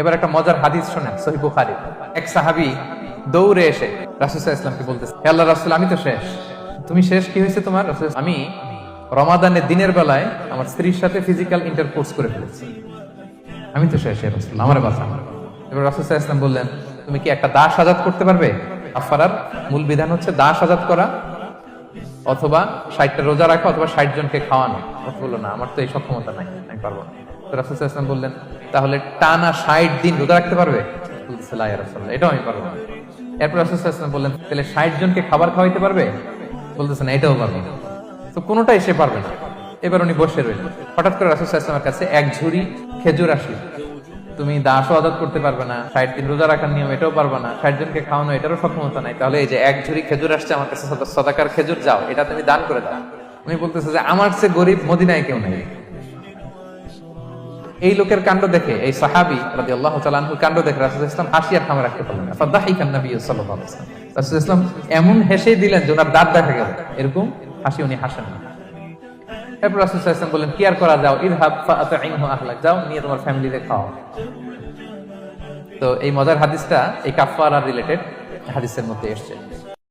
এবার একটা মজার হাদিস শোনেন, সহিহ বুখারী। এক সাহাবী দৌড়ে এসে রাসূল সাল্লাল্লাহু আলাইহি ওয়াসাল্লামকে বলতেছে, হে আল্লাহর রাসূল, আমি তো শেষ। তুমি শেষ? কি হয়েছে তোমার? রাসূল, আমি রমাদানের দিনের বেলায় আমার স্ত্রীর সাথে ফিজিক্যাল ইন্টারকোর্স করে ফেলেছি, আমি তো শেষ হে রাসূল, আমার বাঁচান। এবার রাসূল সাল্লাল্লাহু আলাইহি ওয়াসাল্লাম বললেন, তুমি কি একটা দাস আজাদ করতে পারবে? কাফারার মূল বিধান হচ্ছে দাস আজাদ করা, অথবা 60টা রোজা রাখা, অথবা 60 জনকে খাওয়ানো। বললো না, আমার তো এই সক্ষমতা নাই, আমি পারবো না। তো রাসূল সাল্লাল্লাহু আলাইহি ওয়াসাল্লাম বললেন, তাহলে টানা 60 দিন রোজা রাখতে পারবে? বলতেছে, লা ইয়া রাসূলুল্লাহ, এটাও আমি পারবো না। এরপর রাসূল সাল্লাল্লাহু আলাইহি ওয়াসাল্লাম বললেন, তাহলে 60 জনকে খাবার খাওয়াইতে পারবে? বলতেছে, না, এটাও পারবো না। তো কোনোটাই সে পারবে না। এবার উনি বসে রইলেন। হঠাৎ করে রাসূল সাল্লাল্লাহু আলাইহি ওয়াসাল্লামের কাছে এক ঝুড়ি খেজুর আসলো। তুমি দাসও আজাদ করতে পারবে না, 60 দিন রোজা রাখার নিয়ম এটাও পারবে না, 60 জনকে খাওয়ানো এটারও সক্ষমতা নাই, তাহলে এই যে এক ঝুড়ি খেজুর আসছে আমার কাছে, সদাকার খেজুর, যাও এটা তুমি দান করে দাও। উনি বলতেছে যে আমার চেয়ে গরিব মদিনায় কেউ নাই। এই লোকের কাণ্ড দেখে, এই সাহাবী রাদিয়াল্লাহু তাআলা আনহুর কাণ্ড দেখে রাসূল সাল্লাল্লাহু আলাইহি ওয়াসাল্লাম হাসি আর থামা রাখতে পারলেন না। ফাদাহিকান নবী সাল্লাল্লাহু আলাইহি ওয়াসাল্লাম, রাসূল সাল্লাল্লাহু আলাইহি ওয়াসাল্লাম এমন হেসে দিলেন যে ওনার দাঁত দেখা গেল। এরকম হাসি উনি হাসেন না। এরপর রাসূল সাল্লাল্লাহু আলাইহি ওয়াসাল্লাম বললেন, কি আর করা, যাও, ইযহাব ফাআতইমহু আহলাক, যাও নিয়ে তোমার ফ্যামিলিতে খাও। তো এই মজার হাদিসটা এই কাফারা রিলেটেড হাদিসের মধ্যে এসেছে।